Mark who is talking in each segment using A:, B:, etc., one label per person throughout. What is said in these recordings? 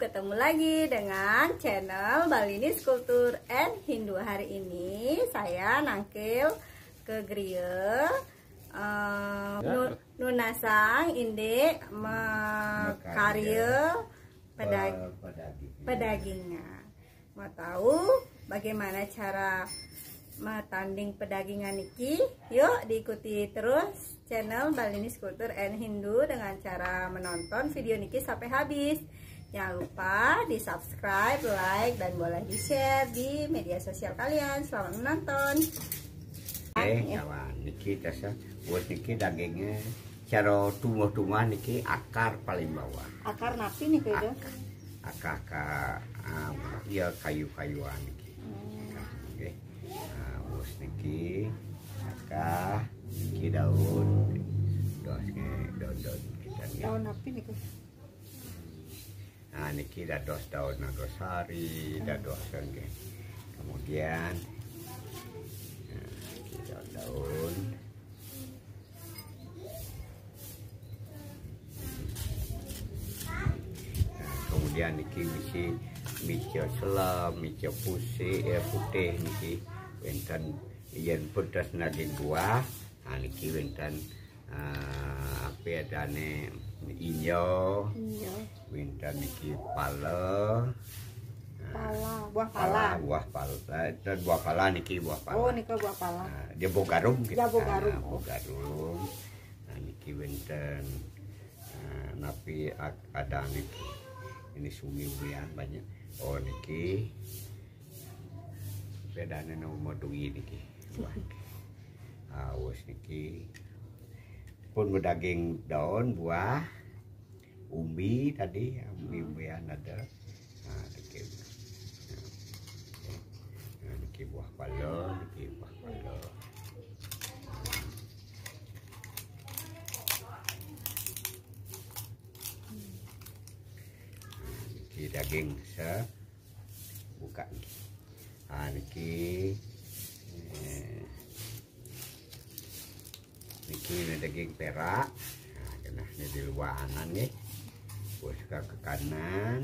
A: ketemu lagi dengan channel Balinese Culture and Hindu. Hari ini saya nangkil ke griya nunasang inde karya pedagingan. Mau tahu bagaimana cara matanding pedagingan niki? Yuk diikuti terus channel Balinese Culture and Hindu dengan cara menonton video niki sampai habis. Jangan lupa di subscribe, like, dan boleh di share di media sosial kalian. Selamat menonton.
B: Kawan niki tasa buat niki dagingnya cara tumbuh-tumbuhan niki akar paling bawah.
A: Akar napi nih kayaknya.
B: Akar ya kayu-kayuan niki. Oke. Bos niki akar niki daun daun kita nih.
A: Daun napi nih.
B: Nah niki dados daun nagosari, dados nggih. Kemudian daun kemudian niki micio selam, micio putih niki wonten yen pedas naging buah. Nah niki wonten apa adane inyo. Wonten niki pala. Buah pala niki buah pala.
A: Oh, niki buah pala.
B: Nah, dia buah garum gitu.
A: Ya, buah garum.
B: Buah garum. Nah, niki wonten napi ada niki. Ini sumi-sumian banyak. Oh, niki bedane nomor dui niki. Awas niki pun berdaging daun buah umbi tadi, umbi-umbian ada. Nah, niki buah pala, niki buah pala. Niki daging buka niki. Niki daging perak. Nah, kena di luaran nih. Bos ke kanan.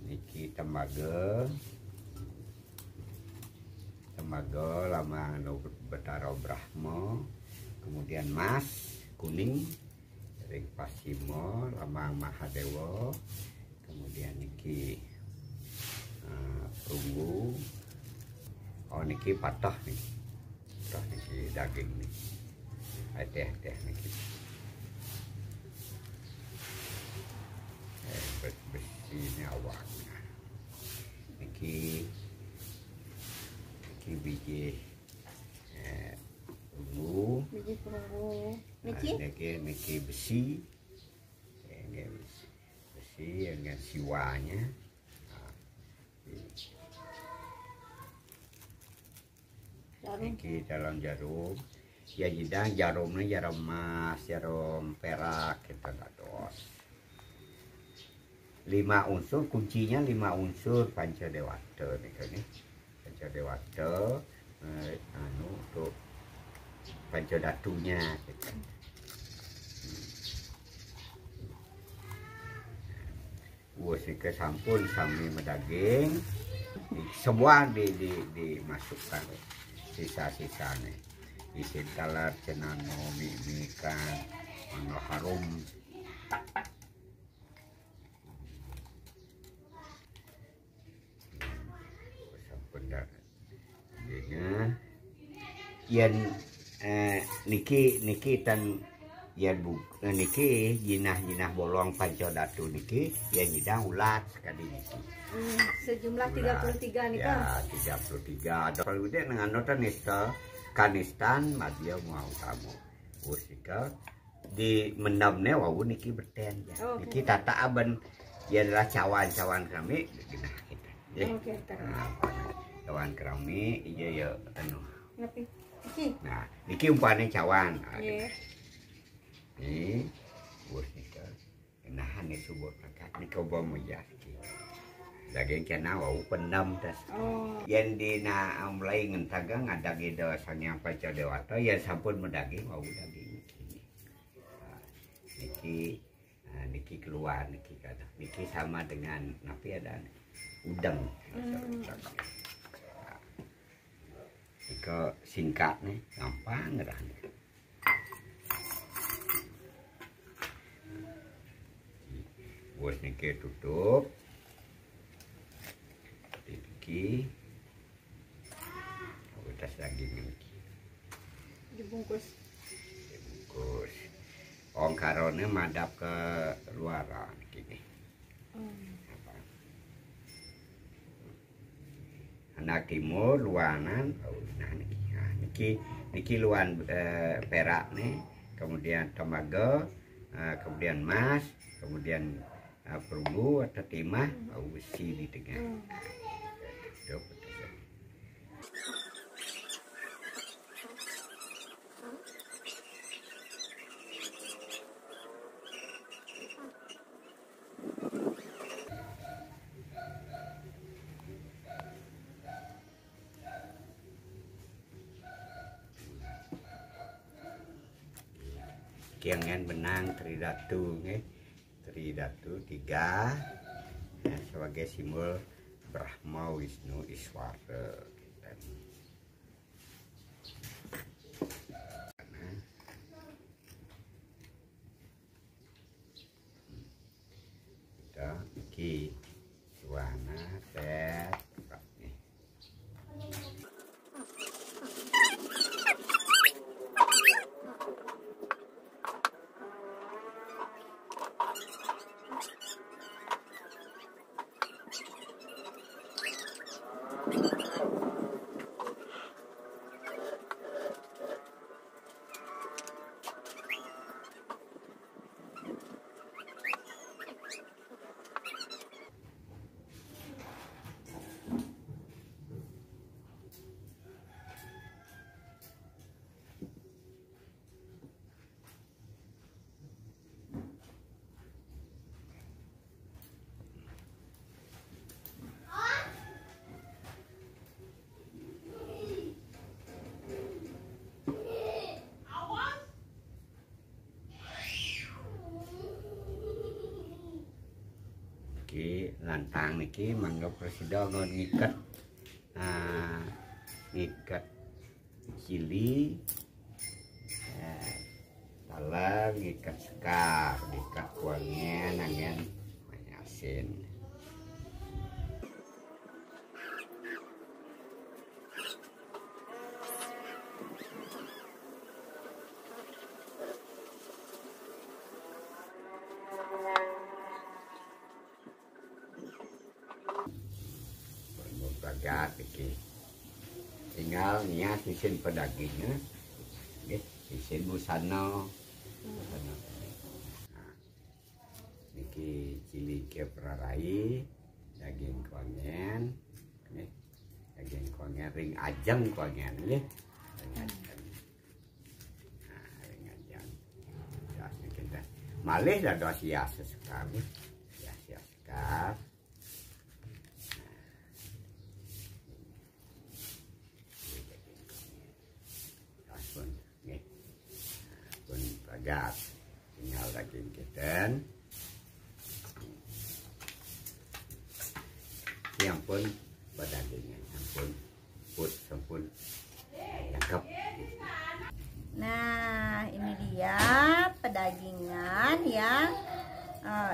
B: Niki tembaga lama Betara Brahma, kemudian mas kuning ring pasimo lama Mahadewa, kemudian niki perunggu. Oh niki patah nih, niki daging nih, teh niki bersihnya awaknya niki biji perunggu niki besi dengan siwanya. Niki dalam jarum ya jidang jarumnya jarum emas, jarum perak kita dados 5 unsur, kuncinya 5 unsur Pancadewata nih. Pancadewata untuk Pancadatunya gitu. Ke sampun sami medaging semua dimasukkan sisa-sisa nih. Isi talar cenano mimikan ono harum. Yen niki tan yen niki jinah bolong Pancadatu niki yen nyidang ulat sekali niki.
A: Sejumlah 33 nih kan.
B: Ya, 33. Kalau gede dengan nota nista kanistan madya mau tamu. Usika di mendamne wau niki berten ya. Oh, niki tata aban ya adalah cawan kami genah kita. Ya. Oke, cawan kami iya ya anu.
A: Ngapi?
B: Nah, niki umpane cawan.
A: Iya.
B: Nih, bos nika. Nahan nih subur pakat nika bawa mujaki. Daging kena wau pendam tas. Oh. Yang dina mulai ngentaga ngadagi dosanya Pancadewata yang sampun mendaging wau daging niki. Niki niki keluar niki kata. Niki sama dengan napi ada udang. Iko singkat nih, gampang dah. Bos niki tutup. Niki udah daging niki.
A: Dibungkus.
B: Ong karone madap ke luaran gini. Anak timur luanan, nah niki luan perak nih, kemudian temaga, kemudian emas, kemudian perunggu atau timah, besi di tengah. Kiangan benang Tridatu, Tridatu 3 sebagai simbol Brahma, Wisnu, Iswara. Kita iki warna set. Lantang niki mangga presida ngikat ngikat cili talang ngikat sekar ngikat kuangnya nangen asin. Tinggal niat isin pedagingnya, isin busana. Niki cili ke prarai, daging kongen, daging kongen ring ajang kongen, ring ajang. Ring ajang. Ya, kita malih dah doa sias sekali, sias sekali. Gas tinggal daging kita yang pun badagingnya ampun put sampun lengkap.
A: Nah ini dia pedagingan yang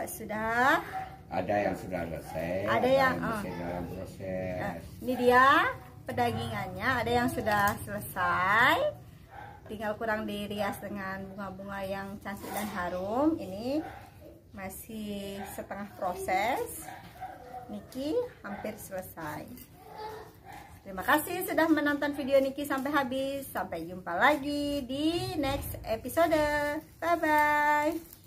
A: sudah
B: ada yang sudah selesai,
A: ada yang
B: masih dalam proses.
A: Ini dia pedagingannya, ada yang sudah selesai, tinggal kurang dirias dengan bunga-bunga yang cantik dan harum. Ini masih setengah proses. Niki hampir selesai. Terima kasih sudah menonton video Niki sampai habis. Sampai jumpa lagi di next episode. Bye bye.